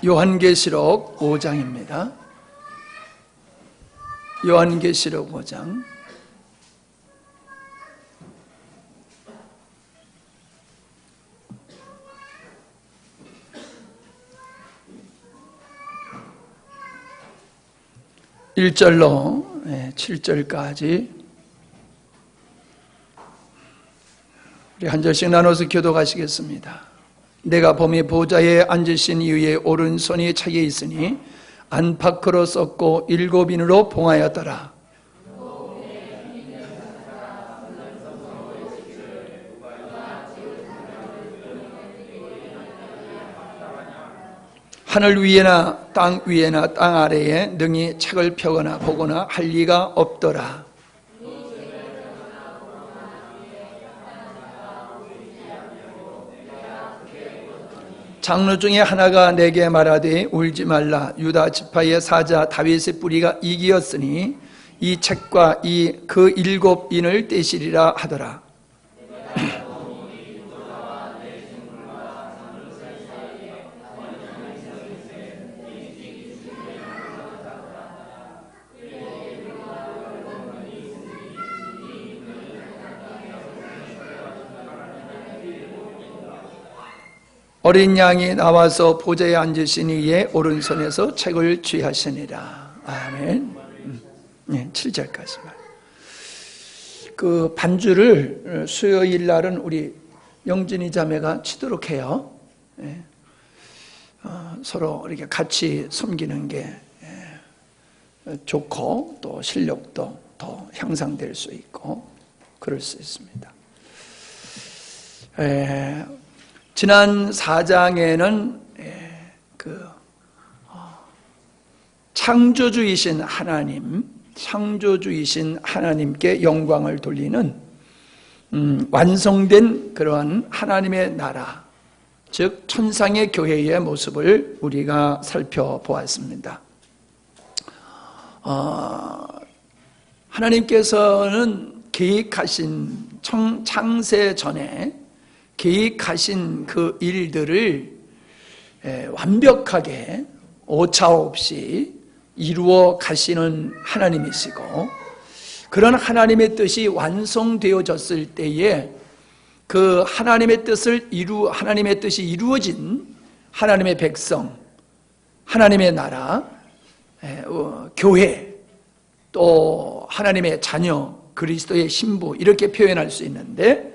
요한계시록 5장입니다. 요한계시록 5장. (1절로) 7절까지 우리 한 절씩 나눠서 교독하시겠습니다. 내가 봄에 보좌에 앉으신 이후에 오른손이 차게 있으니 안팎으로 썼고 7인으로 봉하였더라. 하늘 위에나 땅 위에나 땅 아래에 능히 책을 펴거나 보거나 할 리가 없더라. 장로 중에 하나가 내게 말하되 울지 말라. 유다 지파의 사자 다윗의 뿌리가 이기었으니 이 책과 그 7인을 떼시리라 하더라. 어린 양이 나와서 보좌에 앉으신 이의 오른손에서 책을 취하시니라. 아멘. 7절까지만. 그 반주를 수요일 날은 우리 영진이 자매가 치도록 해요. 서로 이렇게 같이 섬기는 게 좋고 또 실력도 더 향상될 수 있고 그럴 수 있습니다. 지난 4장에는 창조주이신 하나님께 영광을 돌리는 완성된 그러한 하나님의 나라, 즉 천상의 교회의 모습을 우리가 살펴보았습니다. 하나님께서는 계획하신 창세 전에 계획하신 그 일들을 완벽하게 오차 없이 이루어 가시는 하나님이시고, 그런 하나님의 뜻이 완성되어졌을 때에 그 하나님의 뜻이 이루어진 하나님의 백성, 하나님의 나라, 교회, 또 하나님의 자녀, 그리스도의 신부, 이렇게 표현할 수 있는데,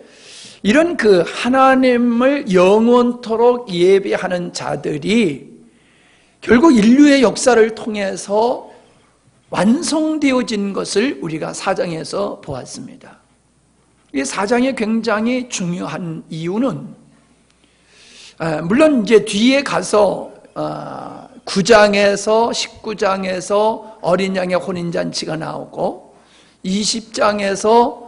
이런 그 하나님을 영원토록 예배하는 자들이 결국 인류의 역사를 통해서 완성되어진 것을 우리가 4장에서 보았습니다. 이 4장이 굉장히 중요한 이유는, 물론 이제 뒤에 가서 9장에서 19장에서 어린 양의 혼인잔치가 나오고, 20장에서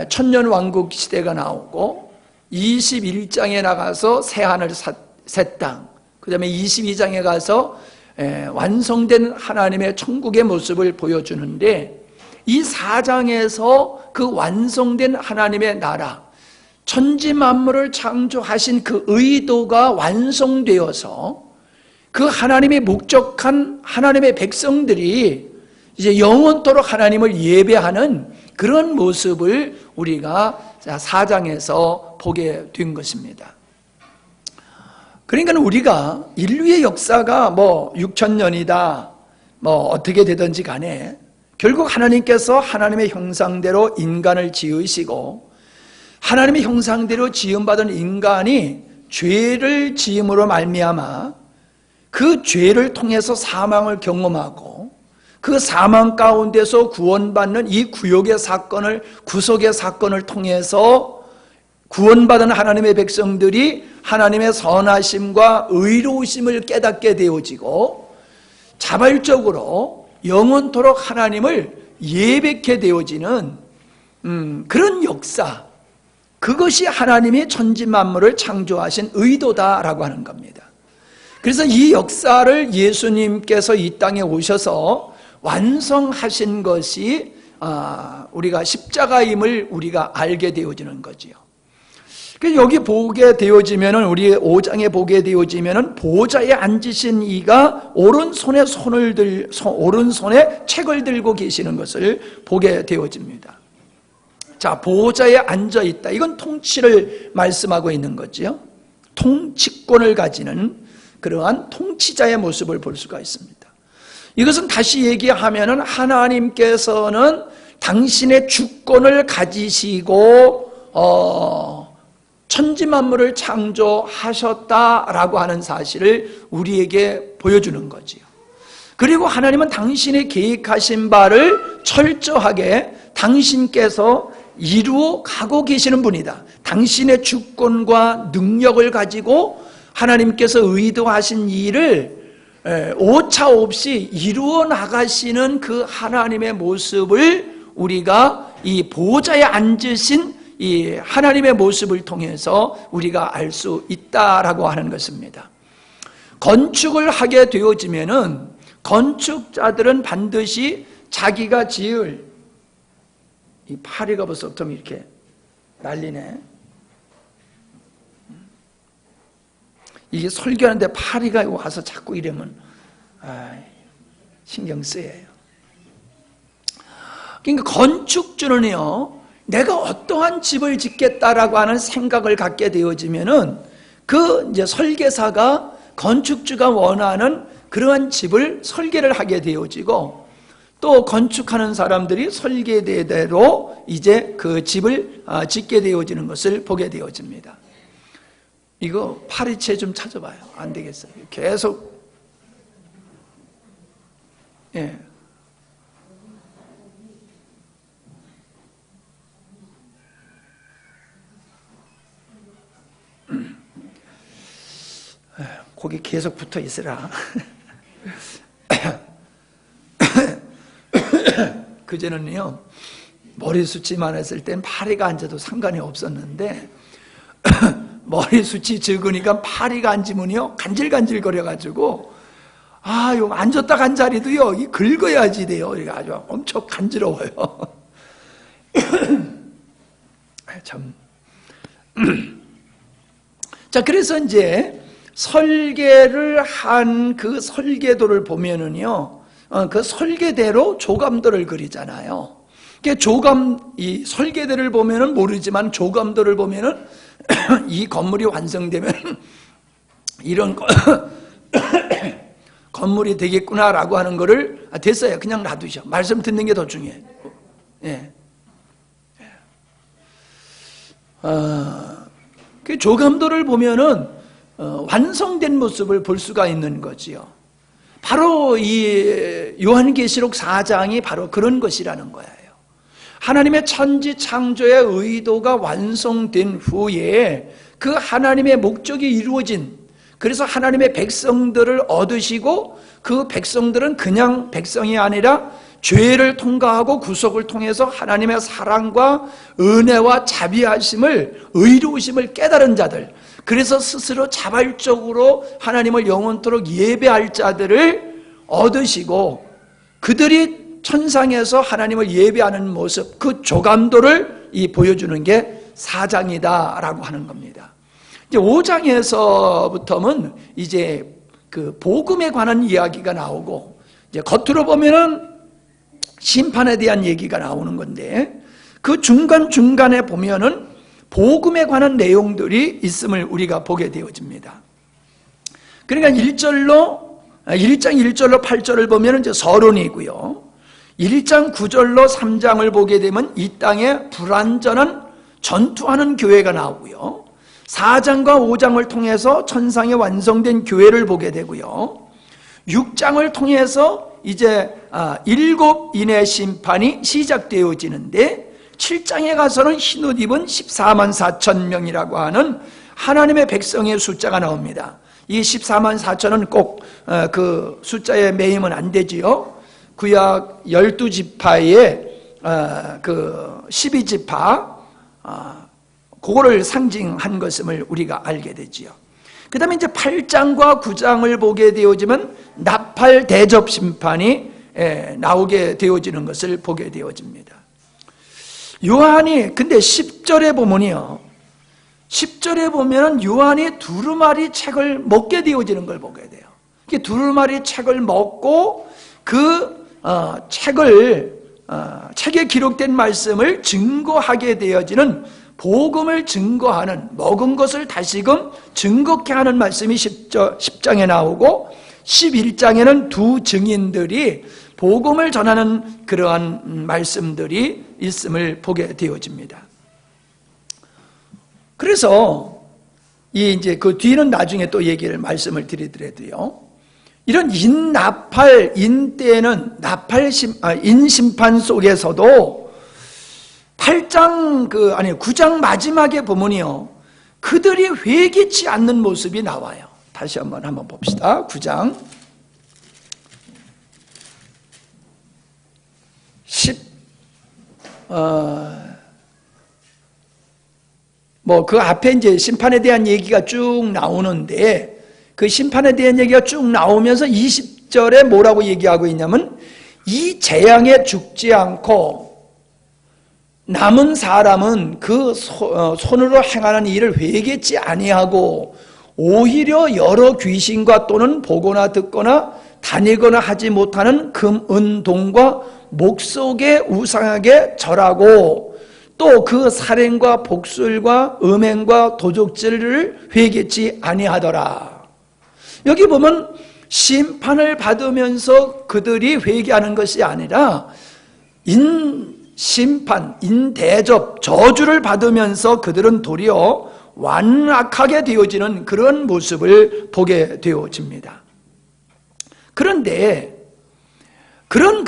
천년 왕국 시대가 나오고, 21장에 나가서 새하늘 새 땅, 그 다음에 22장에 가서 완성된 하나님의 천국의 모습을 보여주는데, 이 4장에서 그 완성된 하나님의 나라, 천지 만물을 창조하신 그 의도가 완성되어서 그 하나님이 목적한 하나님의 백성들이 이제 영원토록 하나님을 예배하는 그런 모습을 우리가 4장에서 보게 된 것입니다. 그러니까 우리가 인류의 역사가 6,000년이다, 어떻게 되든지 간에 결국 하나님께서 하나님의 형상대로 인간을 지으시고, 하나님의 형상대로 지음받은 인간이 죄를 지음으로 말미암아 그 죄를 통해서 사망을 경험하고, 그 사망 가운데서 구원받는 이 구속의 사건을 통해서 구원받은 하나님의 백성들이 하나님의 선하심과 의로우심을 깨닫게 되어지고, 자발적으로 영원토록 하나님을 예배케 되어지는 그런 역사, 그것이 하나님이 천지 만물을 창조하신 의도다라고 하는 겁니다. 그래서 이 역사를 예수님께서 이 땅에 오셔서 완성하신 것이 우리가 십자가임을 우리가 알게 되어지는 거지요. 여기 보게 되어지면은, 우리 5장에 보게 되어지면은 보좌에 앉으신 이가 오른손에 오른손에 책을 들고 계시는 것을 보게 되어집니다. 자, 보좌에 앉아 있다. 이건 통치를 말씀하고 있는 거지요. 통치권을 가지는 그러한 통치자의 모습을 볼 수가 있습니다. 이것은 다시 얘기하면은 하나님께서는 당신의 주권을 가지시고 천지만물을 창조하셨다라고 하는 사실을 우리에게 보여주는 거지요. 그리고 하나님은 당신이 계획하신 바를 철저하게 당신께서 이루어 가고 계시는 분이다. 당신의 주권과 능력을 가지고 하나님께서 의도하신 일을 오차 없이 이루어 나가시는 그 하나님의 모습을 우리가 이 보좌에 앉으신 이 하나님의 모습을 통해서 우리가 알 수 있다라고 하는 것입니다. 건축을 하게 되어지면은 건축자들은 반드시 자기가 지을, 이 파리가 벌써부터 이렇게 난리네. 이게 설교하는데 파리가 와서 자꾸 이러면 신경 쓰여요. 그러니까 건축주는요, 내가 어떠한 집을 짓겠다라고 하는 생각을 갖게 되어지면은 그 이제 설계사가 건축주가 원하는 그러한 집을 설계를 하게 되어지고, 또 건축하는 사람들이 설계대로 이제 그 집을 짓게 되어지는 것을 보게 되어집니다. 이거 파리채 좀 찾아봐요. 안 되겠어요. 계속. 예. 거기 계속 붙어 있으라. 그전에는요, 머리숱이만 했을 땐 파리가 앉아도 상관이 없었는데 머리숱이 적으니까 파리가 앉으면요 간질간질 거려가지고 요 앉았다 간 자리도요 이 긁어야지 돼요. 이게 아주 엄청 간지러워요. 참. 자, 그래서 이제 설계를 한 그 설계도를 보면은요, 그 설계대로 조감도를 그리잖아요. 이 설계대를 보면은 모르지만 조감도를 보면은 이 건물이 완성되면 이런 건물이 되겠구나라고 하는 거를 됐어요. 그냥 놔두셔. 말씀 듣는 게 더 중요해요. 예. 그 조감도를 보면은 완성된 모습을 볼 수가 있는 거지요. 바로 이 요한계시록 4장이 바로 그런 것이라는 거예요. 하나님의 천지 창조의 의도가 완성된 후에 그 하나님의 목적이 이루어진, 그래서 하나님의 백성들을 얻으시고 그 백성들은 그냥 백성이 아니라 죄를 통과하고 구속을 통해서 하나님의 사랑과 은혜와 자비하심을, 의로우심을 깨달은 자들, 그래서 스스로 자발적으로 하나님을 영원토록 예배할 자들을 얻으시고 그들이 천상에서 하나님을 예배하는 모습, 그 조감도를 보여주는 게 4장이다라고 하는 겁니다. 이제 5장에서부터는 이제 그 복음에 관한 이야기가 나오고, 이제 겉으로 보면은 심판에 대한 얘기가 나오는 건데, 그 중간중간에 보면은 복음에 관한 내용들이 있음을 우리가 보게 되어집니다. 그러니까 1장 1절로 8절을 보면 이제 서론이고요. 1장 9절로 3장을 보게 되면 이 땅에 불완전한 전투하는 교회가 나오고요. 4장과 5장을 통해서 천상에 완성된 교회를 보게 되고요. 6장을 통해서 이제 7인의 심판이 시작되어지는데, 7장에 가서는 흰옷 입은 14만 4천 명이라고 하는 하나님의 백성의 숫자가 나옵니다. 이 14만 4천은 꼭 그 숫자에 매이면 안 되지요. 구약 12지파의 그 12지파, 그거를 상징한 것임을 우리가 알게 되지요. 그 다음에 이제 8장과 9장을 보게 되어지면 나팔 대접 심판이 나오게 되어지는 것을 보게 되어집니다. 요한이 근데 10절에 보면요, 10절에 보면 요한이 두루마리 책을 먹게 되어지는 걸 보게 돼요. 두루마리 책을 먹고 그 책에 기록된 말씀을 증거하게 되어지는, 복음을 증거하는, 먹은 것을 다시금 증거케 하는 말씀이 10장에 나오고, 11장에는 두 증인들이 복음을 전하는 그러한 말씀들이 있음을 보게 되어집니다. 그래서 이제 그 뒤는 나중에 또 말씀을 드리더라도요, 이런 인나팔, 인때는 인심판 속에서도 9장 마지막에 보면요, 그들이 회개치 않는 모습이 나와요. 다시 한번 봅시다. 9장 10, 그 앞에 이제 심판에 대한 얘기가 쭉 나오는데, 그 심판에 대한 얘기가 쭉 나오면서 20절에 뭐라고 얘기하고 있냐면, 이 재앙에 죽지 않고 남은 사람은 그 손으로 행하는 일을 회개치 아니하고 오히려 여러 귀신과 또는 보거나 듣거나 다니거나 하지 못하는 금, 은, 동과 목석의 우상에게 절하고 또 그 살인과 복술과 음행과 도적질을 회개치 아니하더라. 여기 보면 심판을 받으면서 그들이 회개하는 것이 아니라 인심판, 인대접, 저주를 받으면서 그들은 도리어 완악하게 되어지는 그런 모습을 보게 되어집니다. 그런데 그런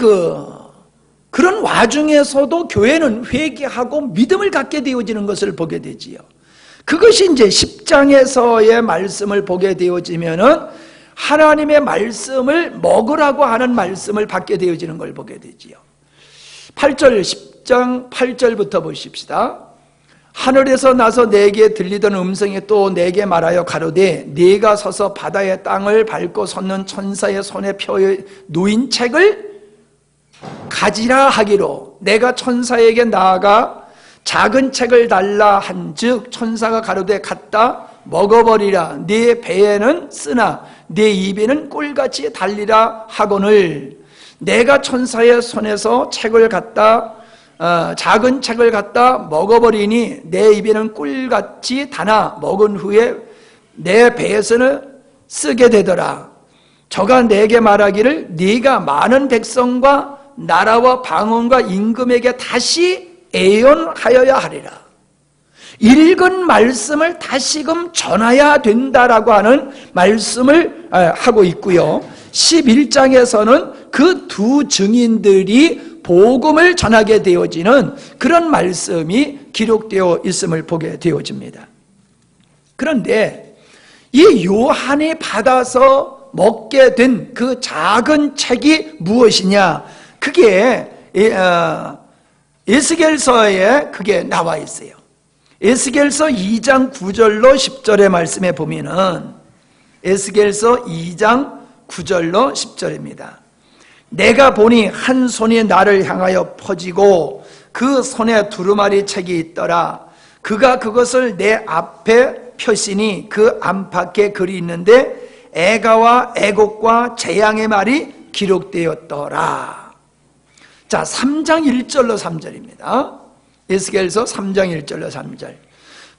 와중에서도 교회는 회개하고 믿음을 갖게 되어지는 것을 보게 되지요. 그것이 이제 10장에서의 말씀을 보게 되어지면은 하나님의 말씀을 먹으라고 하는 말씀을 받게 되어지는 걸 보게 되지요. 8절, 10장 8절부터 보십시다. 하늘에서 나서 내게 들리던 음성이 또 내게 말하여 가로되 네가 서서 바다의 땅을 밟고 섰는 천사의 손에 펴 놓인 책을 가지라 하기로, 내가 천사에게 나아가 작은 책을 달라 한즉 천사가 가로되 갖다 먹어버리라. 네 배에는 쓰나 네 입에는 꿀같이 달리라 하거늘, 내가 천사의 손에서 책을 갖다 작은 책을 갖다 먹어버리니 내 입에는 꿀같이 다나 먹은 후에 내 배에서는 쓰게 되더라. 저가 내게 말하기를 네가 많은 백성과 나라와 방언과 임금에게 다시 예언하여야 하리라. 읽은 말씀을 다시금 전해야 된다라고 하는 말씀을 하고 있고요. 11장에서는 그 두 증인들이 복음을 전하게 되어지는 그런 말씀이 기록되어 있음을 보게 되어집니다. 그런데 이 요한이 받아서 먹게 된 그 작은 책이 무엇이냐? 그게 에스겔서에 그게 나와 있어요. 에스겔서 2장 9절로 10절의 말씀에 보면은 에스겔서 2장 9절로 10절입니다. 내가 보니 한 손이 나를 향하여 퍼지고 그 손에 두루마리 책이 있더라. 그가 그것을 내 앞에 펴시니 그 안팎에 글이 있는데 애가와 애곡과 재앙의 말이 기록되었더라. 자, 3장 1절로 3절입니다. 에스겔서 3장 1절로 3절.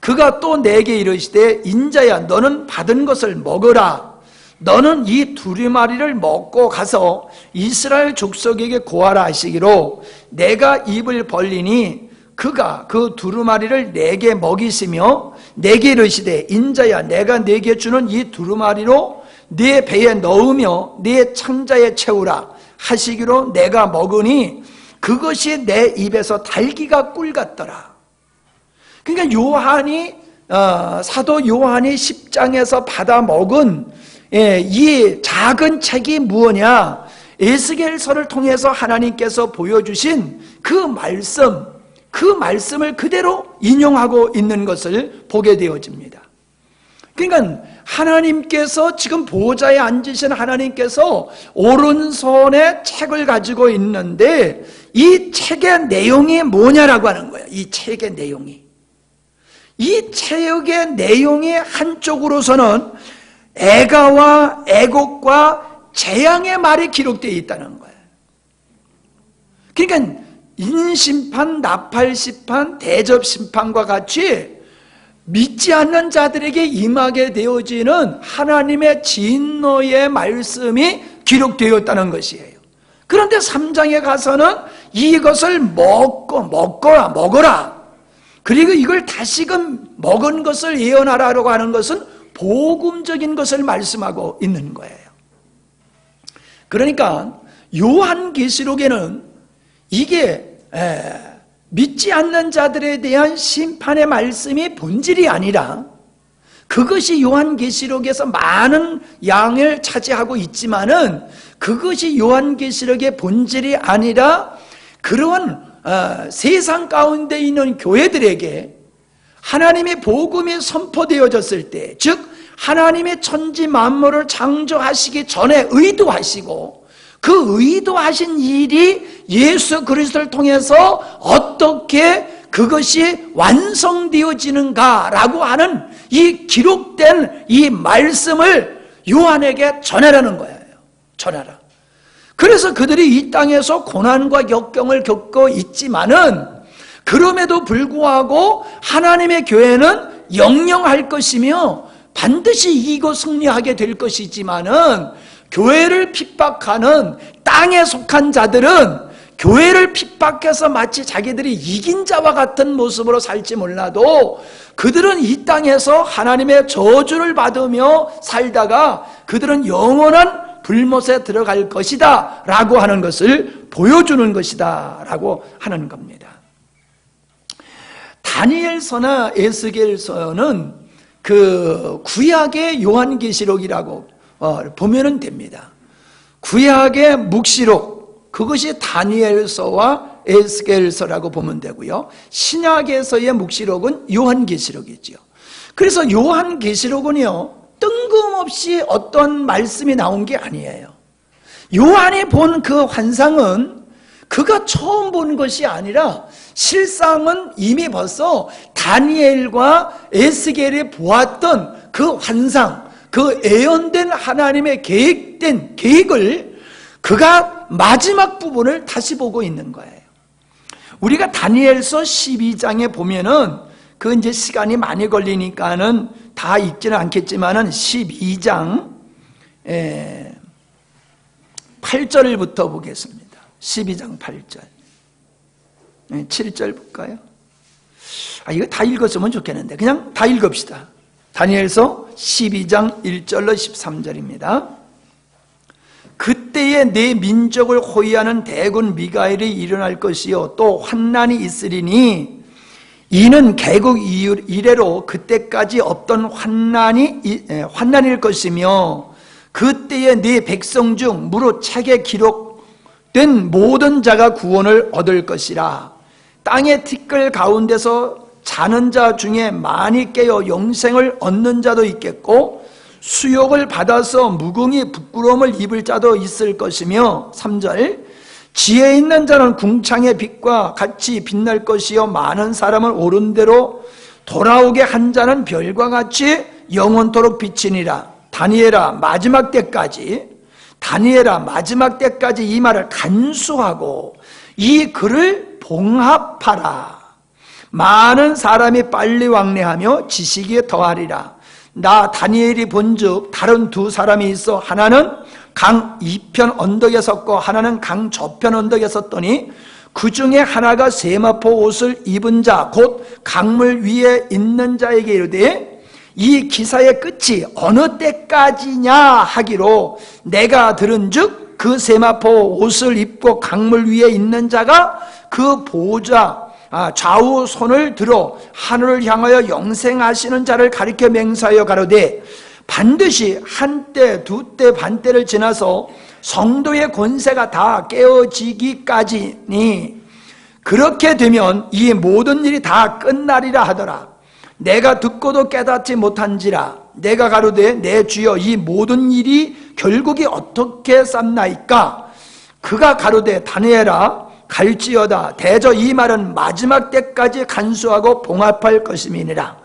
그가 또 내게 이르시되 인자야 너는 받은 것을 먹으라. 너는 이 두루마리를 먹고 가서 이스라엘 족속에게 고하라 하시기로 내가 입을 벌리니 그가 그 두루마리를 내게 먹이시며 내게 이르시되 인자야 내가 내게 주는 이 두루마리로 네 배에 넣으며 네 창자에 채우라 하시기로 내가 먹으니 그것이 내 입에서 달기가 꿀 같더라. 그러니까 요한이 사도 요한이 10장에서 받아 먹은 이 작은 책이 무엇냐? 에스겔서를 통해서 하나님께서 보여주신 그 말씀을 그대로 인용하고 있는 것을 보게 되어집니다. 그러니까 하나님께서 지금 보좌에 앉으신 하나님께서 오른손에 책을 가지고 있는데 이 책의 내용이 뭐냐라고 하는 거예요. 이 책의 내용이 이 체역의 내용이 한쪽으로서는 애가와 애곡과 재앙의 말이 기록되어 있다는 거예요. 그러니까 인심판, 나팔심판, 대접심판과 같이 믿지 않는 자들에게 임하게 되어지는 하나님의 진노의 말씀이 기록되었다는 것이에요. 그런데 3장에 가서는 이것을 먹어라. 그리고 이걸 다시금 먹은 것을 예언하라고 하는 것은 복음적인 것을 말씀하고 있는 거예요. 그러니까 요한계시록에는 이게 믿지 않는 자들에 대한 심판의 말씀이 본질이 아니라, 그것이 요한계시록에서 많은 양을 차지하고 있지만은 그것이 요한계시록의 본질이 아니라, 그러한 세상 가운데 있는 교회들에게 하나님의 복음이 선포되어졌을 때, 즉 하나님의 천지 만물을 창조하시기 전에 의도하시고, 그 의도하신 일이 예수 그리스도를 통해서 어떻게 그것이 완성되어지는가라고 하는 이 기록된 이 말씀을 요한에게 전하라는 거예요. 전하라. 그래서 그들이 이 땅에서 고난과 역경을 겪고 있지만은, 그럼에도 불구하고 하나님의 교회는 영영할 것이며 반드시 이기고 승리하게 될 것이지만은, 교회를 핍박하는 땅에 속한 자들은 교회를 핍박해서 마치 자기들이 이긴 자와 같은 모습으로 살지 몰라도 그들은 이 땅에서 하나님의 저주를 받으며 살다가 그들은 영원한 불못에 들어갈 것이다 라고 하는 것을 보여주는 것이다 라고 하는 겁니다. 다니엘서나 에스겔서는 그 구약의 요한계시록이라고 보면은 됩니다. 구약의 묵시록, 그것이 다니엘서와 에스겔서라고 보면 되고요. 신약에서의 묵시록은 요한계시록이죠. 그래서 요한계시록은요, 뜬금없이 어떤 말씀이 나온 게 아니에요. 요한이 본 그 환상은 그가 처음 본 것이 아니라 실상은 이미 벌써 다니엘과 에스겔이 보았던 그 환상, 그 예언된 하나님의 계획을 그가 마지막 부분을 다시 보고 있는 거예요. 우리가 다니엘서 12장에 보면은 그 이제 시간이 많이 걸리니까는 다 읽지는 않겠지만은 12장 8절부터 보겠습니다. 12장 8절. 7절 볼까요? 이거 다 읽었으면 좋겠는데 그냥 다 읽읍시다. 다니엘서 12장 1절로 13절입니다. 그때에 내 민족을 호위하는 대군 미가엘이 일어날 것이요 또 환난이 있으리니 이는 개국 이래로 그때까지 없던 환난일 것이며 그때에 네 백성 중 무릇 책에 기록된 모든 자가 구원을 얻을 것이라. 땅의 티끌 가운데서 자는 자 중에 많이 깨어 영생을 얻는 자도 있겠고 수욕을 받아서 무궁히 부끄러움을 입을 자도 있을 것이며 3절 지혜 있는 자는 궁창의 빛과 같이 빛날 것이요 많은 사람을 옳은 대로 돌아오게 한 자는 별과 같이 영원토록 비치니라. 다니엘아 마지막 때까지 이 말을 간수하고 이 글을 봉합하라. 많은 사람이 빨리 왕래하며 지식이 더하리라. 나 다니엘이 본즉 다른 두 사람이 있어 하나는 강 이편 언덕에 섰고 하나는 강 저편 언덕에 섰더니 그 중에 하나가 세마포 옷을 입은 자 곧 강물 위에 있는 자에게 이르되 이 기사의 끝이 어느 때까지냐 하기로 내가 들은즉 그 세마포 옷을 입고 강물 위에 있는 자가 그 보좌 좌우 손을 들어 하늘을 향하여 영생하시는 자를 가리켜 맹세하여 가로되 반드시 한때 두때 반때를 지나서 성도의 권세가 다 깨어지기까지니 그렇게 되면 이 모든 일이 다 끝나리라 하더라. 내가 듣고도 깨닫지 못한지라. 내가 가로되 내 주여 이 모든 일이 결국이 어떻게 쌌나이까. 그가 가로되 다니엘아 갈지어다. 대저 이 말은 마지막 때까지 간수하고 봉합할 것임이니라.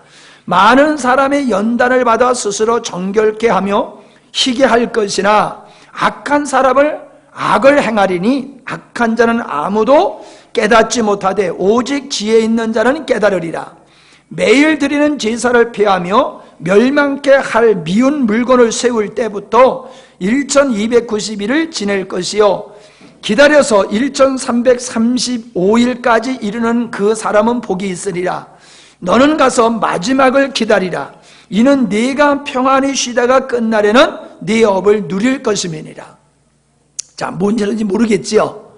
많은 사람의 연단을 받아 스스로 정결케 하며 희게 할 것이나 악한 사람을 악을 행하리니 악한 자는 아무도 깨닫지 못하되 오직 지혜 있는 자는 깨달으리라. 매일 드리는 제사를 폐하며 멸망케 할 미운 물건을 세울 때부터 1290일을 지낼 것이요 기다려서 1335일까지 이르는 그 사람은 복이 있으리라. 너는 가서 마지막을 기다리라. 이는 네가 평안히 쉬다가 끝날에는 네 업을 누릴 것임이니라. 자, 뭔 말인지 모르겠지요?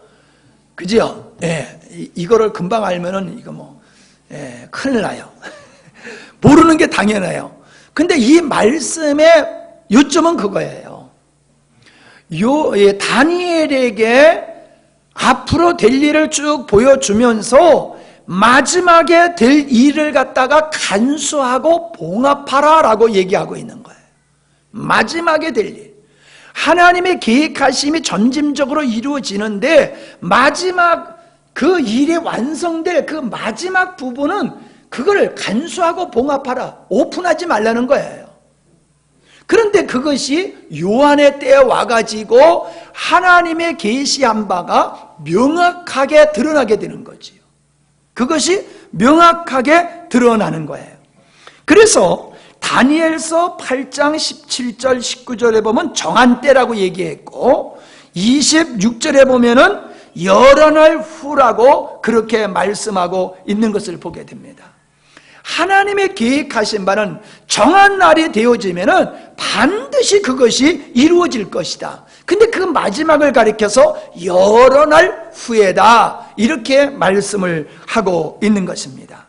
그지요? 예, 이거를 금방 알면은 이거 큰일 나요. 모르는 게 당연해요. 근데 이 말씀의 요점은 그거예요. 다니엘에게 앞으로 될 일을 쭉 보여주면서 마지막에 될 일을 갖다가 간수하고 봉합하라 라고 얘기하고 있는 거예요. 마지막에 될 일. 하나님의 계획하심이 전짐적으로 이루어지는데 마지막 그 일이 완성될 그 마지막 부분은 그걸 간수하고 봉합하라, 오픈하지 말라는 거예요. 그런데 그것이 요한의 때에 와가지고 하나님의 계시한 바가 명확하게 드러나게 되는 거지요. 그것이 명확하게 드러나는 거예요. 그래서 다니엘서 8장 17절 19절에 보면 정한 때라고 얘기했고 26절에 보면은 여러 날 후라고 그렇게 말씀하고 있는 것을 보게 됩니다. 하나님의 계획하신 바는 정한 날이 되어지면은 반드시 그것이 이루어질 것이다. 근데 그 마지막을 가리켜서 여러 날 후에다 이렇게 말씀을 하고 있는 것입니다.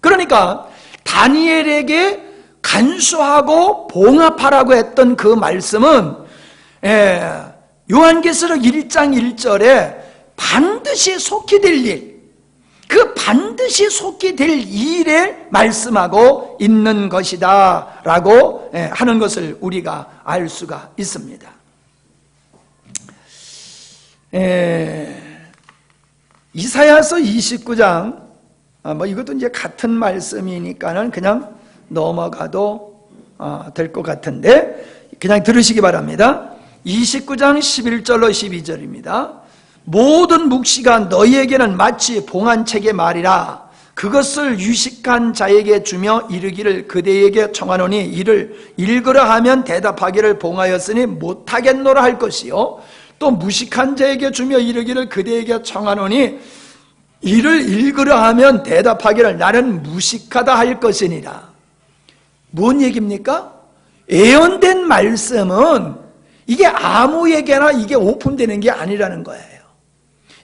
그러니까 다니엘에게 간수하고 봉합하라고 했던 그 말씀은 요한계시록 1장 1절에 반드시 속히 될 일, 그 반드시 속히 될 일에 말씀하고 있는 것이다 라고 하는 것을 우리가 알 수가 있습니다. 이사야서 29장 이것도 이제 같은 말씀이니까는 그냥 넘어가도 될 것 같은데 그냥 들으시기 바랍니다. 29장 11절로 12절입니다. 모든 묵시가 너희에게는 마치 봉한책의 말이라. 그것을 유식한 자에게 주며 이르기를 그대에게 청하노니 이를 읽으라 하면 대답하기를 봉하였으니 못하겠노라 할 것이요 또 무식한 자에게 주며 이르기를 그대에게 청하노니 이를 읽으라 하면 대답하기를 나는 무식하다 할 것이니라. 뭔 얘기입니까? 예언된 말씀은 이게 아무에게나 이게 오픈되는 게 아니라는 거예요.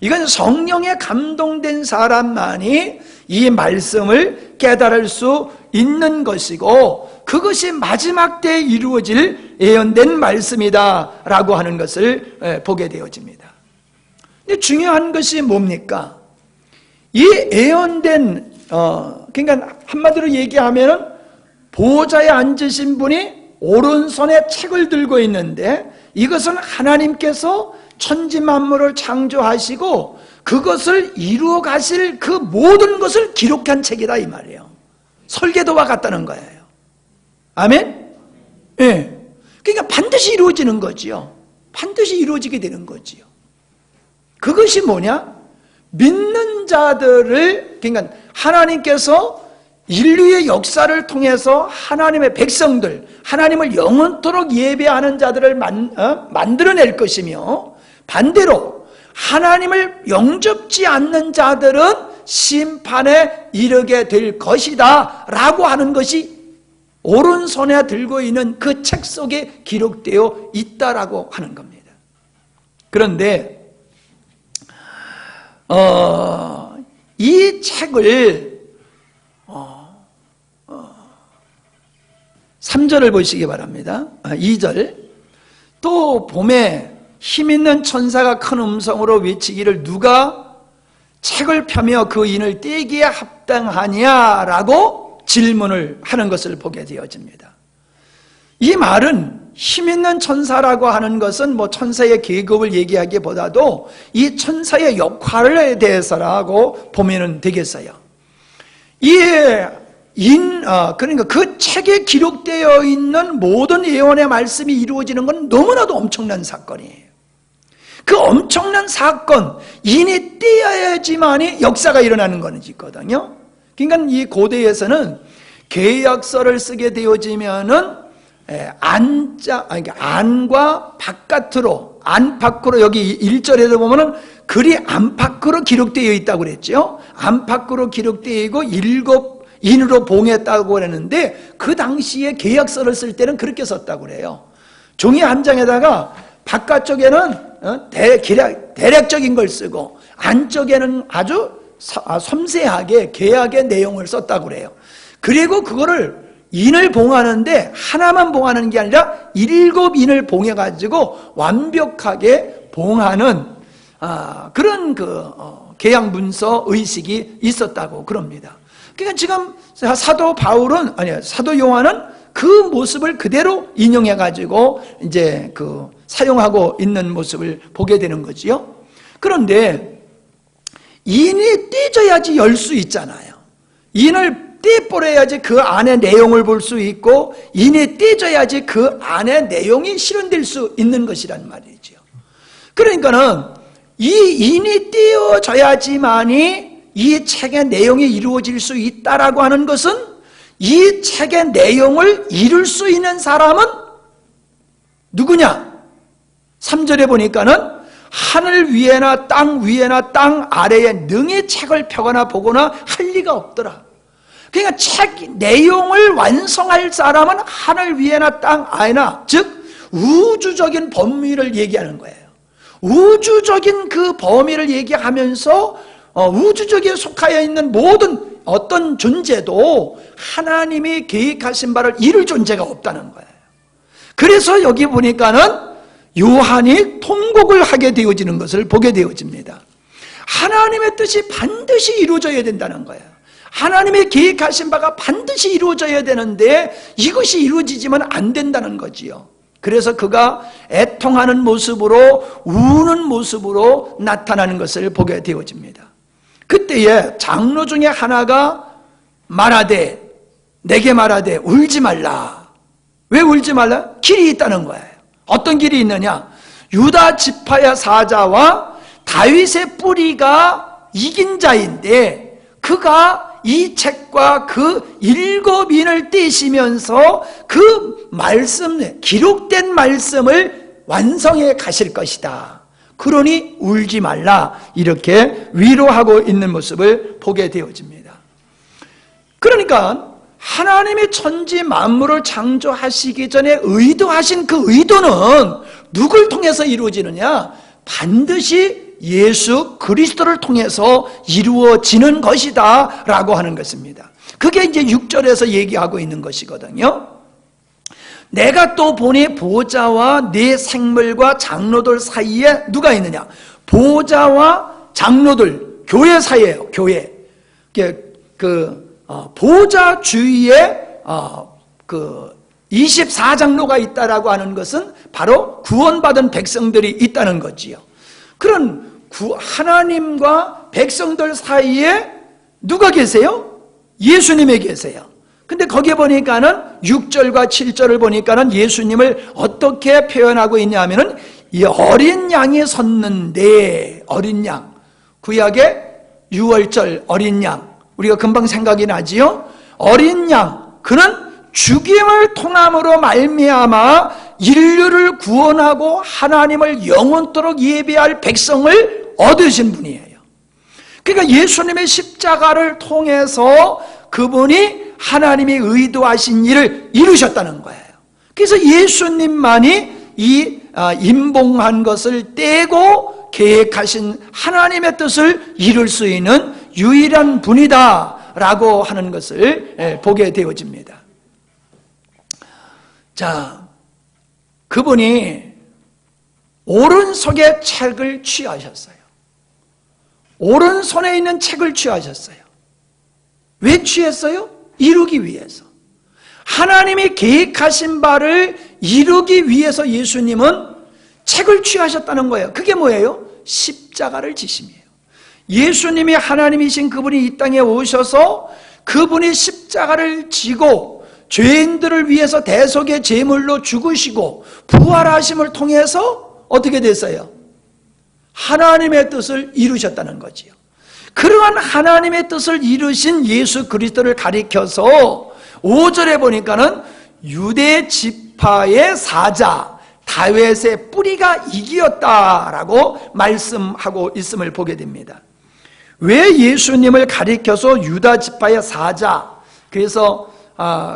이건 성령에 감동된 사람만이 이 말씀을 깨달을 수 있는 것이고 그것이 마지막 때에 이루어질 예언된 말씀이다 라고 하는 것을 보게 되어집니다. 근데 중요한 것이 뭡니까? 이 예언된 그러니까 한마디로 얘기하면 보호자에 앉으신 분이 오른손에 책을 들고 있는데 이것은 하나님께서 천지 만물을 창조하시고 그것을 이루어 가실 그 모든 것을 기록한 책이다 이 말이에요. 설계도와 같다는 거예요. 아멘? 예. 그러니까 반드시 이루어지는 거지요. 반드시 이루어지게 되는 거지요. 그것이 뭐냐? 믿는 자들을 그러니까 하나님께서 인류의 역사를 통해서 하나님의 백성들, 하나님을 영원토록 예배하는 자들을 만들어낼 것이며 반대로 하나님을 영접지 않는 자들은 심판에 이르게 될 것이다 라고 하는 것이 오른손에 들고 있는 그 책 속에 기록되어 있다라고 하는 겁니다. 그런데 이 책을 3절을 보시기 바랍니다. 2절 또 봄에 힘있는 천사가 큰 음성으로 외치기를 누가 책을 펴며 그 인을 떼기에 합당하냐라고 질문을 하는 것을 보게 되어집니다. 이 말은 힘있는 천사라고 하는 것은 천사의 계급을 얘기하기보다도 이 천사의 역할에 대해서라고 보면 되겠어요. 이 그러니까 그 책에 기록되어 있는 모든 예언의 말씀이 이루어지는 건 너무나도 엄청난 사건이에요. 그 엄청난 사건, 인이 떼어야지만이 역사가 일어나는 거거든요. 그러니까 이 고대에서는 계약서를 쓰게 되어지면은 안과 바깥으로, 안팎으로, 여기 1절에도 보면은 글이 안팎으로 기록되어 있다고 그랬죠. 안팎으로 기록되어 있고 7인으로 봉했다고 그랬는데, 그 당시에 계약서를 쓸 때는 그렇게 썼다고 그래요. 종이 한 장에다가 바깥쪽에는 대략적인 걸 쓰고 안쪽에는 아주 섬세하게 계약의 내용을 썼다고 그래요. 그리고 그거를 인을 봉하는데 하나만 봉하는 게 아니라 7인을 봉해가지고 완벽하게 봉하는 그런 계약 문서 의식이 있었다고 그럽니다. 그러니까 지금 사도 요한은 그 모습을 그대로 인용해가지고 이제 사용하고 있는 모습을 보게 되는 거지요. 그런데 인이 떼져야지 열 수 있잖아요. 인을 떼버려야지 그 안에 내용을 볼 수 있고, 인이 떼져야지 그 안에 내용이 실현될 수 있는 것이란 말이죠. 그러니까는 이 인이 떼어져야지만이 이 책의 내용이 이루어질 수 있다라고 하는 것은, 이 책의 내용을 이룰 수 있는 사람은 누구냐? 3절에 보니까는 하늘 위에나 땅 위에나 땅 아래에 능히 책을 펴거나 보거나 할 리가 없더라. 그러니까 책 내용을 완성할 사람은 하늘 위에나 땅 아래나, 즉 우주적인 범위를 얘기하는 거예요. 우주적인 그 범위를 얘기하면서 우주적에 속하여 있는 모든 어떤 존재도 하나님이 계획하신 바를 이룰 존재가 없다는 거예요. 그래서 여기 보니까는 요한이 통곡을 하게 되어지는 것을 보게 되어집니다. 하나님의 뜻이 반드시 이루어져야 된다는 거예요. 하나님의 계획하신 바가 반드시 이루어져야 되는데 이것이 이루어지지만 안 된다는 거지요. 그래서 그가 애통하는 모습으로, 우는 모습으로 나타나는 것을 보게 되어집니다. 그때에 장로 중에 하나가 내게 말하되 울지 말라. 왜 울지 말라? 길이 있다는 거예요. 어떤 길이 있느냐? 유다 지파의 사자와 다윗의 뿌리가 이긴 자인데, 그가 이 책과 그 7인을 떼시면서 그 말씀, 기록된 말씀을 완성해 가실 것이다. 그러니 울지 말라, 이렇게 위로하고 있는 모습을 보게 되어집니다. 그러니까 하나님이 천지 만물을 창조하시기 전에 의도하신 그 의도는 누굴 통해서 이루어지느냐? 반드시 예수 그리스도를 통해서 이루어지는 것이다 라고 하는 것입니다. 그게 이제 6절에서 얘기하고 있는 것이거든요. 내가 또 보니 보좌와 네 생물과 장로들 사이에 누가 있느냐? 보좌와 장로들, 교회 사이에요. 교회. 보좌 주위에 24장로가 있다라고 하는 것은 바로 구원받은 백성들이 있다는 거지요. 그런 하나님과 백성들 사이에 누가 계세요? 예수님이 계세요. 근데 거기에 보니까는 6절과 7절을 보니까는 예수님을 어떻게 표현하고 있냐면은 이 어린 양이 섰는데, 어린 양, 구약의 6월절 어린 양, 우리가 금방 생각이 나지요? 어린 양, 그는 죽임을 통함으로 말미암아 인류를 구원하고 하나님을 영원토록 예배할 백성을 얻으신 분이에요. 그러니까 예수님의 십자가를 통해서 그분이 하나님이 의도하신 일을 이루셨다는 거예요. 그래서 예수님만이 이 임봉한 것을 떼고 계획하신 하나님의 뜻을 이룰 수 있는 유일한 분이다 라고 하는 것을 보게 되어집니다. 자, 그분이 오른손에 책을 취하셨어요. 오른손에 있는 책을 취하셨어요. 왜 취했어요? 이루기 위해서. 하나님이 계획하신 바를 이루기 위해서 예수님은 책을 취하셨다는 거예요. 그게 뭐예요? 십자가를 지심이에요. 예수님이 하나님이신 그분이 이 땅에 오셔서 그분이 십자가를 십자가를 지고 죄인들을 위해서 대속의 제물로 죽으시고 부활하심을 통해서 어떻게 됐어요? 하나님의 뜻을 이루셨다는 거지요. 그러한 하나님의 뜻을 이루신 예수 그리스도를 가리켜서 5절에 보니까는 유대 지파의 사자 다윗의 뿌리가 이기었다라고 말씀하고 있음을 보게 됩니다. 왜 예수님을 가리켜서 유다 지파의 사자, 그래서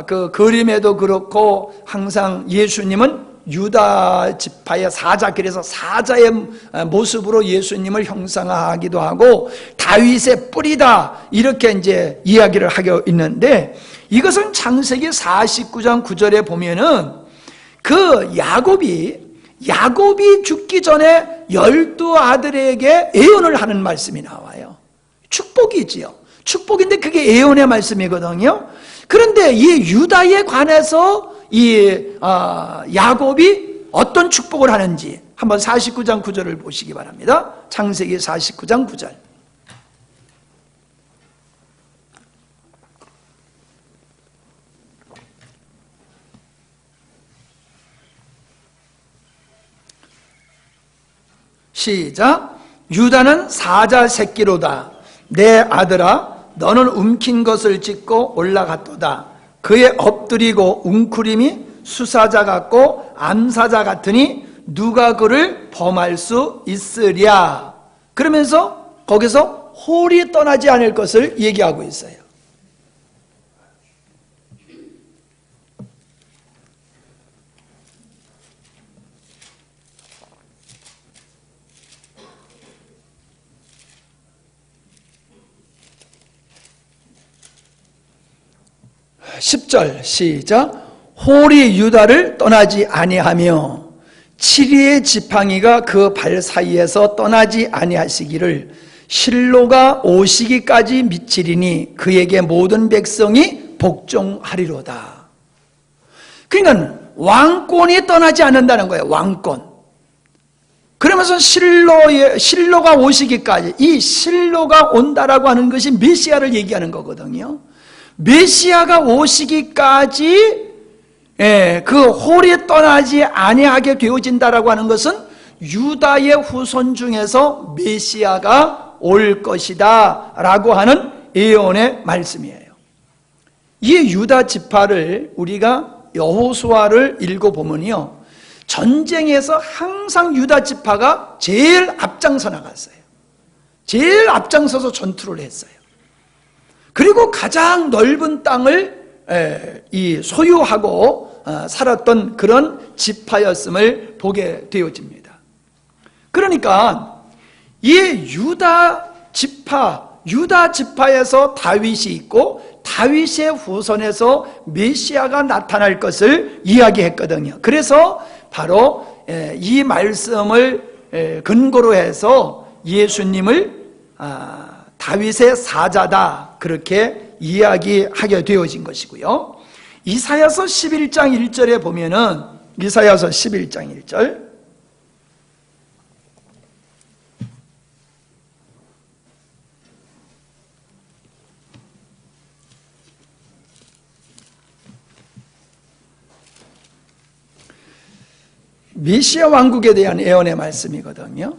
그 그림에도 그렇고 항상 예수님은 유다 지파의 사자, 그래서 사자의 모습으로 예수님을 형상화하기도 하고 다윗의 뿌리다 이렇게 이제 이야기를 하고 있는데, 이것은 창세기 49장 9절에 보면은 그 야곱이 죽기 전에 12아들에게 예언을 하는 말씀이 나와요. 축복이지요. 축복인데 그게 예언의 말씀이거든요. 그런데 이 유다에 관해서 야곱이 어떤 축복을 하는지 한번 49장 9절을 보시기 바랍니다. 창세기 49장 9절. 시작. 유다는 사자 새끼로다. 내 아들아, 너는 움킨 것을 찢고 올라갔도다. 그의 엎드리고 웅크림이 수사자 같고 암사자 같으니 누가 그를 범할 수 있으랴. 그러면서 거기서 홀이 떠나지 않을 것을 얘기하고 있어요. (10절) 시작. 홀이 유다를 떠나지 아니하며 7위의 지팡이가 그 발 사이에서 떠나지 아니하시기를 실로가 오시기까지 미치리니 그에게 모든 백성이 복종하리로다. 그러니까 왕권이 떠나지 않는다는 거예요. 왕권. 그러면서 실로가 오시기까지, 이 실로가 온다라고 하는 것이 메시아를 얘기하는 거거든요. 메시아가 오시기까지 그 홀이 떠나지 아니하게 되어진다라고 하는 것은 유다의 후손 중에서 메시아가 올 것이다 라고 하는 예언의 말씀이에요. 이 유다 지파를 우리가 여호수아를 읽어보면요, 전쟁에서 항상 유다 지파가 제일 앞장서 나갔어요. 제일 앞장서서 전투를 했어요. 그리고 가장 넓은 땅을 소유하고 살았던 그런 지파였음을 보게 되어집니다. 그러니까 이 유다 지파에서 다윗이 있고 다윗의 후손에서 메시아가 나타날 것을 이야기했거든요. 그래서 바로 이 말씀을 근거로 해서 예수님을 다윗의 사자다 그렇게 이야기하게 되어진 것이고요. 이사야서 11장 1절에 보면은, 이사야서 11장 1절, 메시아 왕국에 대한 예언의 말씀이거든요.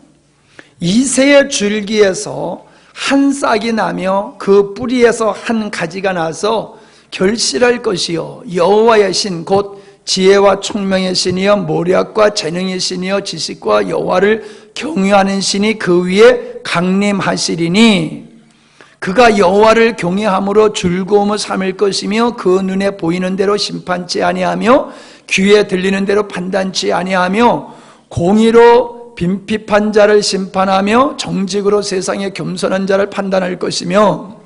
이새의 줄기에서 한 싹이 나며 그 뿌리에서 한 가지가 나서 결실할 것이요 여호와의 신 곧 지혜와 총명의 신이여 모략과 재능의 신이여 지식과 여호와를 경외하는 신이 그 위에 강림하시리니 그가 여호와를 경외함으로 즐거움을 삼을 것이며 그 눈에 보이는 대로 심판치 아니하며 귀에 들리는 대로 판단치 아니하며 공의로 빈핍한 자를 심판하며 정직으로 세상에 겸손한 자를 판단할 것이며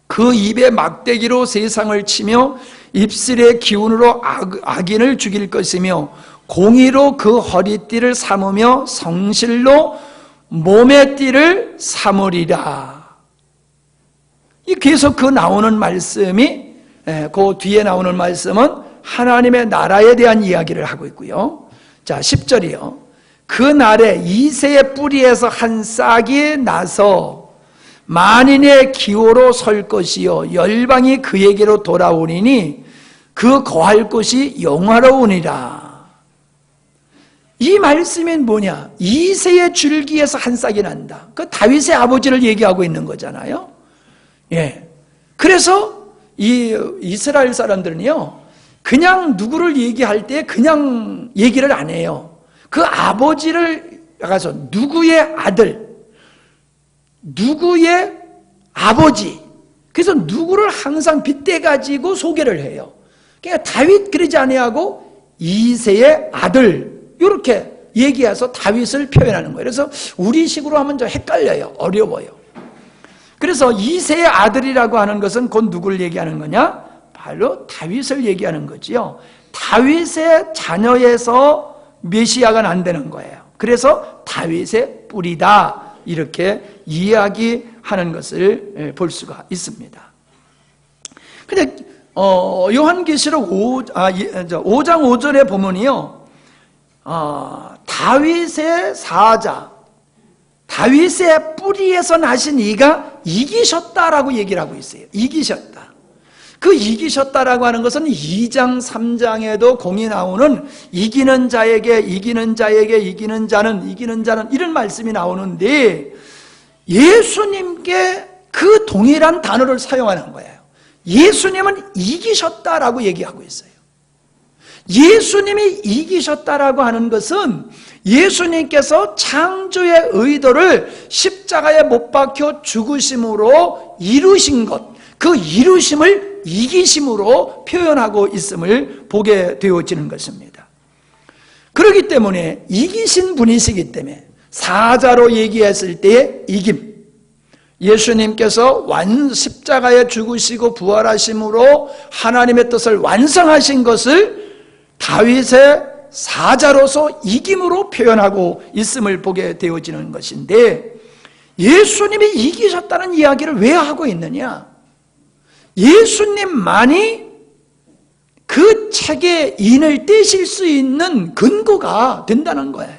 그 입에 막대기로 세상을 치며 입술의 기운으로 악인을 죽일 것이며 공의로 그 허리띠를 삼으며 성실로 몸의 띠를 삼으리라. 계속 그 나오는 말씀이, 그 뒤에 나오는 말씀은 하나님의 나라에 대한 이야기를 하고 있고요. 자, 10절이요. 그 날에 이새의 뿌리에서 한 싹이 나서 만인의 기호로 설 것이요 열방이 그에게로 돌아오리니 그 거할 곳이 영화로우니라. 이 말씀은 뭐냐? 이새의 줄기에서 한 싹이 난다. 그 다윗의 아버지를 얘기하고 있는 거잖아요. 예. 그래서 이 이스라엘 사람들은요, 그냥 누구를 얘기할 때 그냥 얘기를 안 해요. 그 아버지를 가서 누구의 아들, 누구의 아버지, 그래서 누구를 항상 빗대 가지고 소개를 해요. 그러니까 다윗 그러지 아니하고 이새의 아들 이렇게 얘기해서 다윗을 표현하는 거예요. 그래서 우리식으로 하면 좀 헷갈려요. 어려워요. 그래서 이새의 아들이라고 하는 것은 곧 누구를 얘기하는 거냐? 바로 다윗을 얘기하는 거지요. 다윗의 자녀에서 메시아가 난다는 거예요. 그래서 다윗의 뿌리다 이렇게 이야기하는 것을 볼 수가 있습니다. 근데 요한계시록 5장 5절에 보면요, 다윗의 사자, 다윗의 뿌리에서 나신 이가 이기셨다라고 얘기를 하고 있어요. 이기셨다. 그 이기셨다라고 하는 것은 2장 3장에도 공이 나오는 이기는 자에게 이기는 자에게 이기는 자는 이런 말씀이 나오는데, 예수님께 그 동일한 단어를 사용하는 거예요. 예수님은 이기셨다라고 얘기하고 있어요. 예수님이 이기셨다라고 하는 것은 예수님께서 창조의 의도를 십자가에 못 박혀 죽으심으로 이루신 것, 그 이루심을 이기심으로 표현하고 있음을 보게 되어지는 것입니다. 그렇기 때문에 이기신 분이시기 때문에 사자로 얘기했을 때의 이김, 예수님께서 십자가에 죽으시고 부활하심으로 하나님의 뜻을 완성하신 것을 다윗의 사자로서 이김으로 표현하고 있음을 보게 되어지는 것인데, 예수님이 이기셨다는 이야기를 왜 하고 있느냐? 예수님만이 그 책의 인을 떼실 수 있는 근거가 된다는 거예요.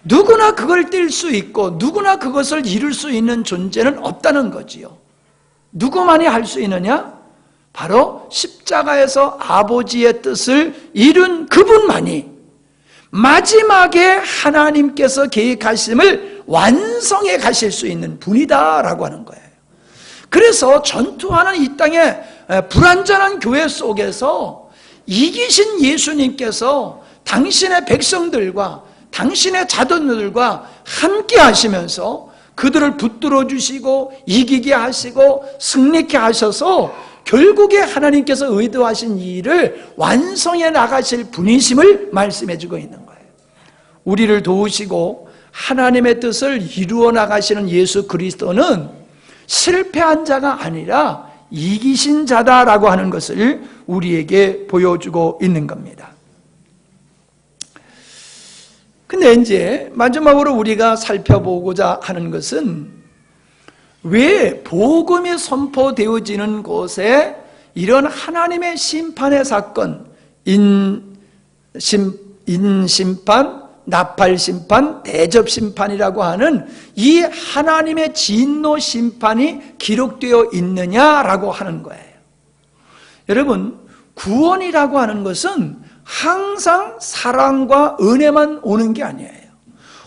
누구나 그걸 뗄 수 있고 누구나 그것을 이룰 수 있는 존재는 없다는 거지요. 누구만이 할 수 있느냐? 바로 십자가에서 아버지의 뜻을 이룬 그분만이 마지막에 하나님께서 계획하심을 완성해 가실 수 있는 분이다라고 하는 거예요. 그래서 전투하는 이 땅의 불완전한 교회 속에서 이기신 예수님께서 당신의 백성들과 당신의 자손들과 함께 하시면서 그들을 붙들어 주시고 이기게 하시고 승리케 하셔서 결국에 하나님께서 의도하신 일을 완성해 나가실 분이심을 말씀해 주고 있는 거예요. 우리를 도우시고 하나님의 뜻을 이루어 나가시는 예수 그리스도는 실패한 자가 아니라 이기신 자다라고 하는 것을 우리에게 보여주고 있는 겁니다. 근데 이제 마지막으로 우리가 살펴보고자 하는 것은, 왜 복음이 선포되어지는 곳에 이런 하나님의 심판의 사건, 인심판, 나팔심판, 대접심판이라고 하는 이 하나님의 진노 심판이 기록되어 있느냐라고 하는 거예요. 여러분, 구원이라고 하는 것은 항상 사랑과 은혜만 오는 게 아니에요.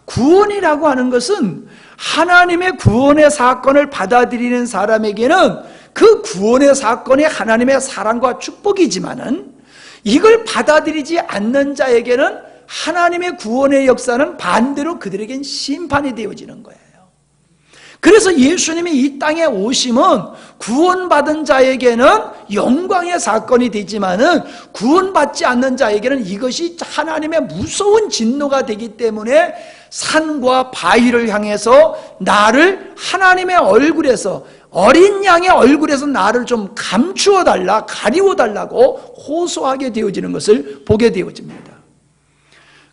구원이라고 하는 것은 하나님의 구원의 사건을 받아들이는 사람에게는 그 구원의 사건이 하나님의 사랑과 축복이지만은, 이걸 받아들이지 않는 자에게는 하나님의 구원의 역사는 반대로 그들에겐 심판이 되어지는 거예요. 그래서 예수님이 이 땅에 오심은 구원받은 자에게는 영광의 사건이 되지만은 구원받지 않는 자에게는 이것이 하나님의 무서운 진노가 되기 때문에 산과 바위를 향해서 나를 하나님의 얼굴에서, 어린 양의 얼굴에서 나를 좀 감추어 달라, 가리워 달라고 호소하게 되어지는 것을 보게 되어집니다.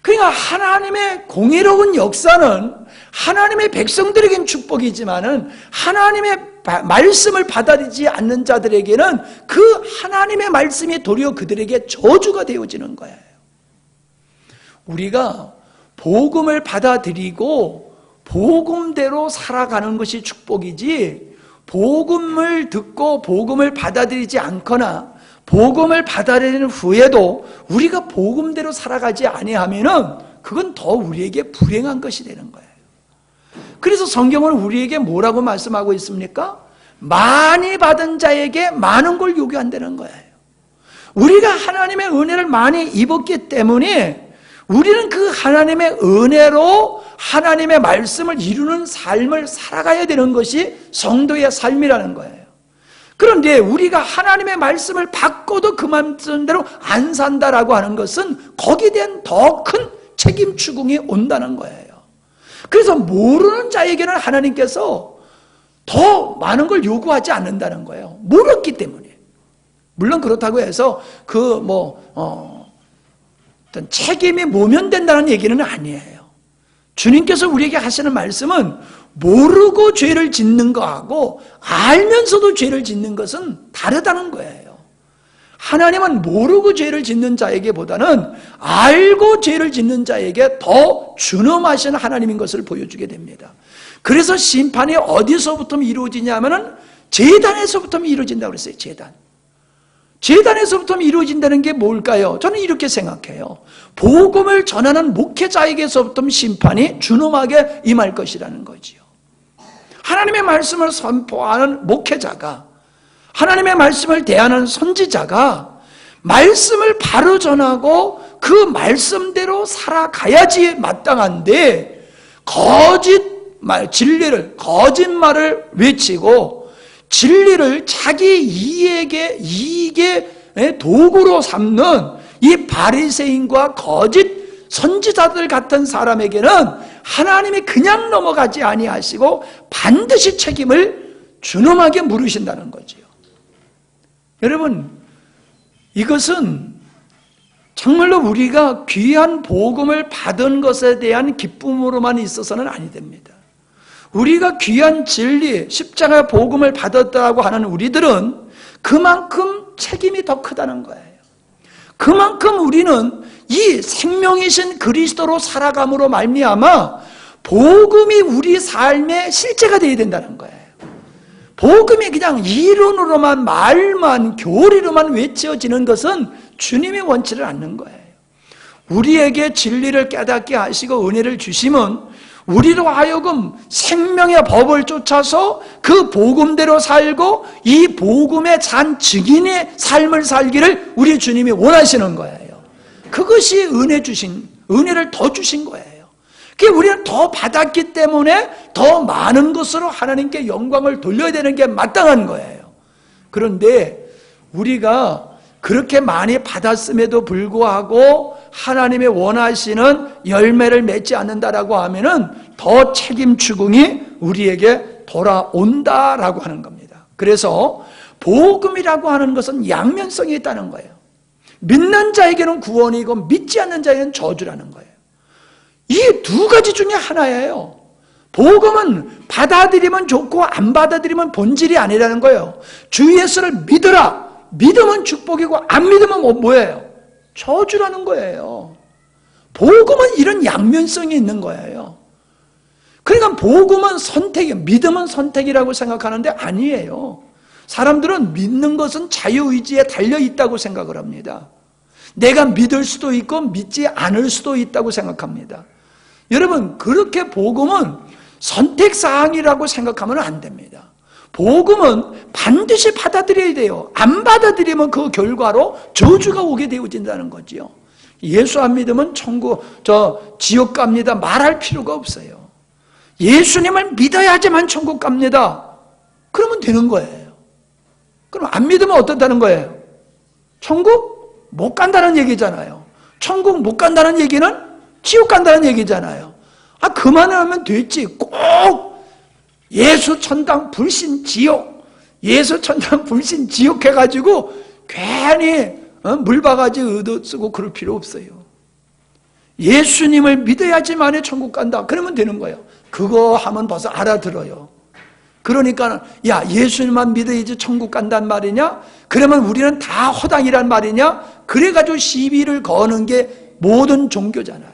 그러니까 하나님의 공의로운 역사는 하나님의 백성들에겐 축복이지만은 하나님의 말씀을 받아들이지 않는 자들에게는 그 하나님의 말씀이 도리어 그들에게 저주가 되어지는 거예요. 우리가 복음을 받아들이고 복음대로 살아가는 것이 축복이지, 복음을 듣고 복음을 받아들이지 않거나 복음을 받아들인 후에도 우리가 복음대로 살아가지 아니하면은 그건 더 우리에게 불행한 것이 되는 거예요. 그래서 성경은 우리에게 뭐라고 말씀하고 있습니까? 많이 받은 자에게 많은 걸 요구한다는 거예요. 우리가 하나님의 은혜를 많이 입었기 때문에 우리는 그 하나님의 은혜로 하나님의 말씀을 이루는 삶을 살아가야 되는 것이 성도의 삶이라는 거예요. 그런데 우리가 하나님의 말씀을 받고도 그 말씀대로 안 산다라고 하는 것은 거기에 대한 더 큰 책임 추궁이 온다는 거예요. 그래서 모르는 자에게는 하나님께서 더 많은 걸 요구하지 않는다는 거예요. 모르기 때문에. 물론 그렇다고 해서 어떤 책임이 모면된다는 얘기는 아니에요. 주님께서 우리에게 하시는 말씀은 모르고 죄를 짓는 거하고 알면서도 죄를 짓는 것은 다르다는 거예요. 하나님은 모르고 죄를 짓는 자에게보다는 알고 죄를 짓는 자에게 더 준엄하신 하나님인 것을 보여주게 됩니다. 그래서 심판이 어디서부터 이루어지냐면은 제단에서부터 이루어진다고 그랬어요. 제단에서부터 이루어진다는 게 뭘까요? 저는 이렇게 생각해요. 복음을 전하는 목회자에게서부터 심판이 준엄하게 임할 것이라는 거지요. 하나님의 말씀을 선포하는 목회자가, 하나님의 말씀을 대하는 선지자가 말씀을 바로 전하고 그 말씀대로 살아가야지 마땅한데, 거짓말을 외치고 진리를 자기 이익의 도구로 삼는 이 바리새인과 거짓 선지자들 같은 사람에게는 하나님이 그냥 넘어가지 아니하시고 반드시 책임을 준엄하게 물으신다는 거지요. 여러분, 이것은 정말로 우리가 귀한 복음을 받은 것에 대한 기쁨으로만 있어서는 아니 됩니다. 우리가 귀한 진리, 십자가 복음을 받았다고 하는 우리들은 그만큼 책임이 더 크다는 거예요. 그만큼 우리는 이 생명이신 그리스도로 살아감으로 말미암아 복음이 우리 삶의 실제가 되어야 된다는 거예요. 복음이 그냥 이론으로만, 말만, 교리로만 외쳐지는 것은 주님이 원치를 않는 거예요. 우리에게 진리를 깨닫게 하시고 은혜를 주시면 우리로 하여금 생명의 법을 쫓아서 그 복음대로 살고 이 복음의 잔 증인의 삶을 살기를 우리 주님이 원하시는 거예요. 그것이 은혜를 더 주신 거예요. 우리는 더 받았기 때문에 더 많은 것으로 하나님께 영광을 돌려야 되는 게 마땅한 거예요. 그런데 우리가 그렇게 많이 받았음에도 불구하고 하나님의 원하시는 열매를 맺지 않는다라고 하면은 더 책임 추궁이 우리에게 돌아온다라고 하는 겁니다. 그래서 복음이라고 하는 것은 양면성이 있다는 거예요. 믿는 자에게는 구원이고 믿지 않는 자에게는 저주라는 거예요. 이 두 가지 중에 하나예요. 복음은 받아들이면 좋고 안 받아들이면 본질이 아니라는 거예요. 주 예수를 믿으라. 믿으면 축복이고 안 믿으면 뭐예요? 저주라는 거예요. 복음은 이런 양면성이 있는 거예요. 그러니까 복음은 선택이에요. 믿음은 선택이라고 생각하는데 아니에요. 사람들은 믿는 것은 자유의지에 달려있다고 생각을 합니다. 내가 믿을 수도 있고 믿지 않을 수도 있다고 생각합니다. 여러분, 그렇게 복음은 선택사항이라고 생각하면 안 됩니다. 복음은 반드시 받아들여야 돼요. 안 받아들이면 그 결과로 저주가 오게 되어진다는 거지요. 예수 안 믿으면 지옥 갑니다 말할 필요가 없어요. 예수님을 믿어야지만 천국 갑니다. 그러면 되는 거예요. 그럼 안 믿으면 어떻다는 거예요? 천국 못 간다는 얘기잖아요. 천국 못 간다는 얘기는 지옥 간다는 얘기잖아요. 그만을 하면 됐지. 꼭 예수 천당 불신 지옥, 예수 천당 불신 지옥 해가지고 괜히 물바가지 의도 쓰고 그럴 필요 없어요. 예수님을 믿어야지만이 천국 간다. 그러면 되는 거예요. 그거 하면 벌써 알아들어요. 그러니까 야, 예수님만 믿어야지 천국 간단 말이냐? 그러면 우리는 다 허당이란 말이냐? 그래가지고 시비를 거는 게 모든 종교잖아요.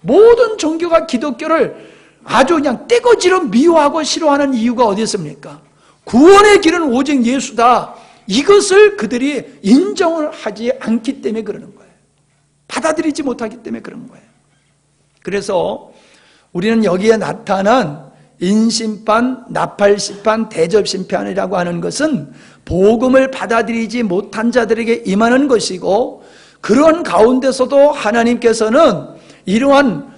모든 종교가 기독교를 아주 그냥 떼거지로 미워하고 싫어하는 이유가 어디 있습니까? 구원의 길은 오직 예수다. 이것을 그들이 인정을 하지 않기 때문에 그러는 거예요. 받아들이지 못하기 때문에 그런 거예요. 그래서 우리는 여기에 나타난 인심판, 나팔심판, 대접심판이라고 하는 것은 복음을 받아들이지 못한 자들에게 임하는 것이고, 그런 가운데서도 하나님께서는 이러한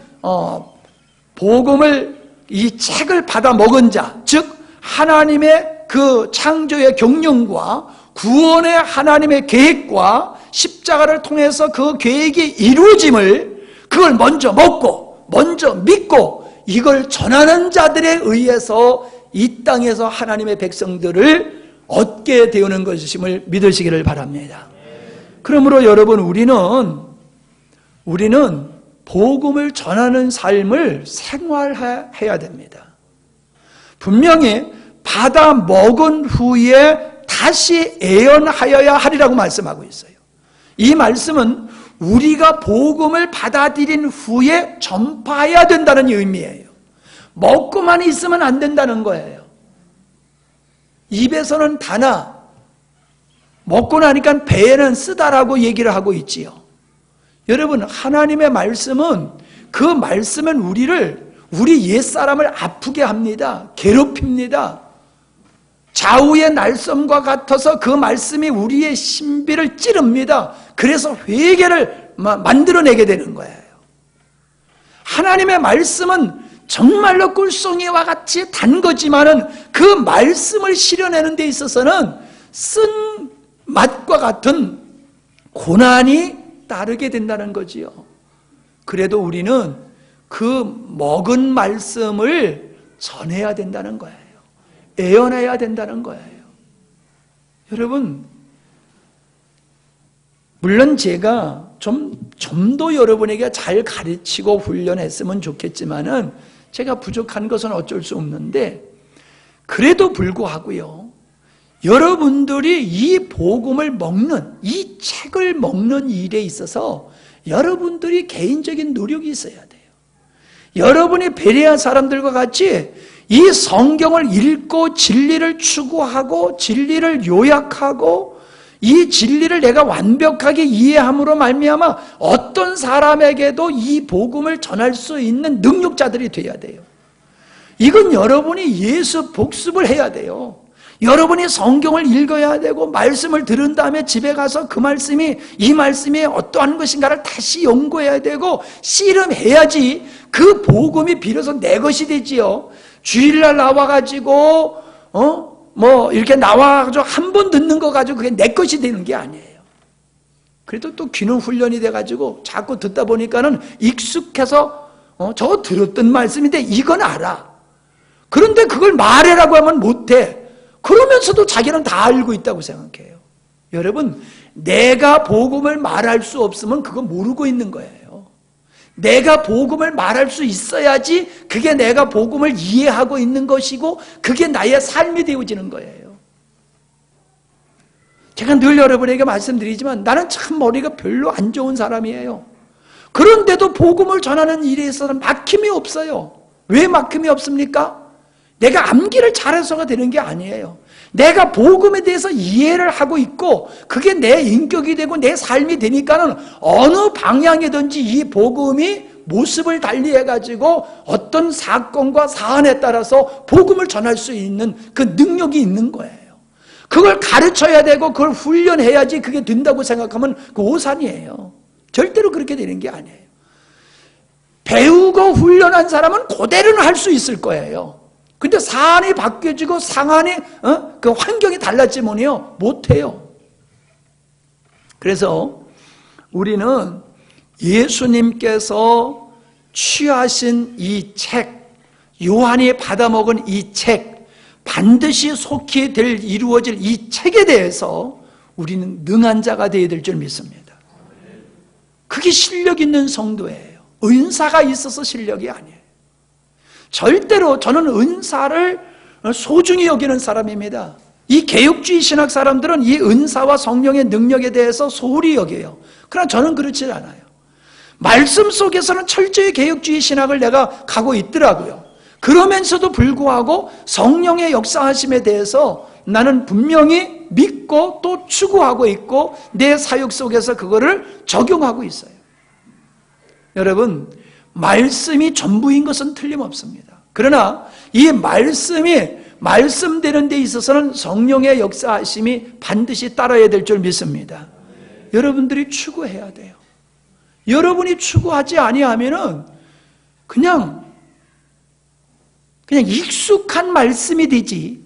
복음을, 이 책을 받아 먹은 자, 즉 하나님의 그 창조의 경륜과 구원의 하나님의 계획과 십자가를 통해서 그 계획이 이루어짐을, 그걸 먼저 먹고 먼저 믿고 이걸 전하는 자들에 의해서 이 땅에서 하나님의 백성들을 얻게 되는 것임을 믿으시기를 바랍니다. 그러므로 여러분, 우리는 복음을 전하는 삶을 생활해야 됩니다. 분명히 받아 먹은 후에 다시 애연하여야 하리라고 말씀하고 있어요. 이 말씀은 우리가 복음을 받아들인 후에 전파해야 된다는 의미예요. 먹고만 있으면 안 된다는 거예요. 입에서는 다나 먹고 나니까 배에는 쓰다라고 얘기를 하고 있지요. 여러분, 하나님의 말씀은, 그 말씀은 우리 옛사람을 아프게 합니다. 괴롭힙니다. 좌우의 날섬과 같아서 그 말씀이 우리의 신비를 찌릅니다. 그래서 회개를 만들어내게 되는 거예요. 하나님의 말씀은 정말로 꿀송이와 같이 단 거지만은 그 말씀을 실현하는 데 있어서는 쓴 맛과 같은 고난이 따르게 된다는 거지요. 그래도 우리는 그 먹은 말씀을 전해야 된다는 거예요. 애원해야 된다는 거예요. 여러분, 물론 제가 좀 더 여러분에게 잘 가르치고 훈련했으면 좋겠지만은 제가 부족한 것은 어쩔 수 없는데, 그래도 불구하고요, 여러분들이 이 복음을 먹는, 이 책을 먹는 일에 있어서 여러분들이 개인적인 노력이 있어야 돼요. 여러분이 베레아 사람들과 같이 이 성경을 읽고 진리를 추구하고 진리를 요약하고 이 진리를 내가 완벽하게 이해함으로 말미암아 어떤 사람에게도 이 복음을 전할 수 있는 능력자들이 돼야 돼요. 이건 여러분이 예수 복습을 해야 돼요. 여러분이 성경을 읽어야 되고 말씀을 들은 다음에 집에 가서 그 말씀이, 이 말씀이 어떠한 것인가를 다시 연구해야 되고 씨름해야지 그 복음이 비로소 내 것이 되지요. 주일날 나와가지고 이렇게 나와가지고 한 번 듣는 거 가지고 그게 내 것이 되는 게 아니에요. 그래도 또 귀는 훈련이 돼가지고 자꾸 듣다 보니까는 익숙해서 저 들었던 말씀인데 이건 알아. 그런데 그걸 말해라고 하면 못해. 그러면서도 자기는 다 알고 있다고 생각해요. 여러분, 내가 복음을 말할 수 없으면 그거 모르고 있는 거예요. 내가 복음을 말할 수 있어야지 그게 내가 복음을 이해하고 있는 것이고 그게 나의 삶이 되어지는 거예요. 제가 늘 여러분에게 말씀드리지만 나는 참 머리가 별로 안 좋은 사람이에요. 그런데도 복음을 전하는 일에 있어서는 막힘이 없어요. 왜 막힘이 없습니까? 내가 암기를 잘해서가 되는 게 아니에요. 내가 복음에 대해서 이해를 하고 있고 그게 내 인격이 되고 내 삶이 되니까는 어느 방향이든지 이 복음이 모습을 달리해가지고 어떤 사건과 사안에 따라서 복음을 전할 수 있는 그 능력이 있는 거예요. 그걸 가르쳐야 되고 그걸 훈련해야지 그게 된다고 생각하면 그 오산이에요. 절대로 그렇게 되는 게 아니에요. 배우고 훈련한 사람은 그대로는 할 수 있을 거예요. 근데 사안이 바뀌어지고 상황이 그 환경이 달라지면요 못해요. 그래서 우리는 예수님께서 취하신 이 책, 요한이 받아먹은 이 책, 반드시 속히 이루어질 이 책에 대해서 우리는 능한 자가 되어야 될 줄 믿습니다. 그게 실력 있는 성도예요. 은사가 있어서 실력이 아니에요. 절대로 저는 은사를 소중히 여기는 사람입니다. 이 개혁주의 신학 사람들은 이 은사와 성령의 능력에 대해서 소홀히 여겨요. 그러나 저는 그렇지 않아요. 말씀 속에서는 철저히 개혁주의 신학을 내가 가고 있더라고요. 그러면서도 불구하고 성령의 역사하심에 대해서 나는 분명히 믿고 또 추구하고 있고 내 사역 속에서 그거를 적용하고 있어요. 여러분, 말씀이 전부인 것은 틀림없습니다. 그러나 이 말씀이 말씀되는 데 있어서는 성령의 역사하심이 반드시 따라야 될 줄 믿습니다. 여러분들이 추구해야 돼요. 여러분이 추구하지 아니하면은 그냥 익숙한 말씀이 되지,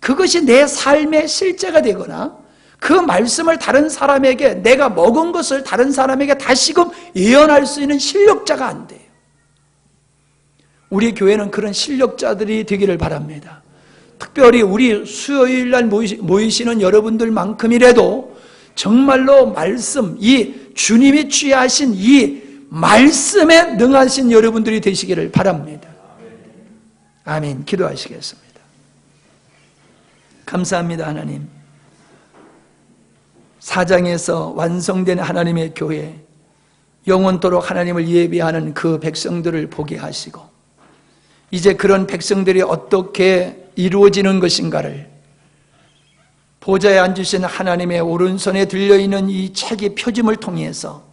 그것이 내 삶의 실제가 되거나 그 말씀을 다른 사람에게, 내가 먹은 것을 다른 사람에게 다시금 예언할 수 있는 실력자가 안 돼요. 우리 교회는 그런 실력자들이 되기를 바랍니다. 특별히 우리 수요일 날 모이시는 여러분들만큼이라도 정말로 말씀, 이 주님이 취하신 이 말씀에 능하신 여러분들이 되시기를 바랍니다. 아멘. 기도하시겠습니다. 감사합니다. 하나님, 사장에서 완성된 하나님의 교회, 영원토록 하나님을 예비하는 그 백성들을 보게 하시고 이제 그런 백성들이 어떻게 이루어지는 것인가를 보좌에 앉으신 하나님의 오른손에 들려있는 이 책의 표짐을 통해서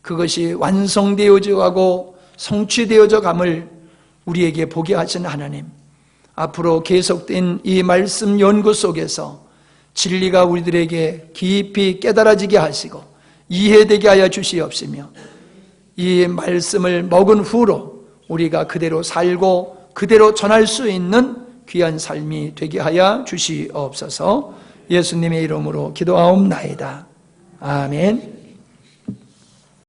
그것이 완성되어져 가고 성취되어져 감을 우리에게 보게 하신 하나님, 앞으로 계속된 이 말씀 연구 속에서 진리가 우리들에게 깊이 깨달아지게 하시고 이해되게 하여 주시옵시며 이 말씀을 먹은 후로 우리가 그대로 살고 그대로 전할 수 있는 귀한 삶이 되게 하여 주시옵소서. 예수님의 이름으로 기도하옵나이다. 아멘.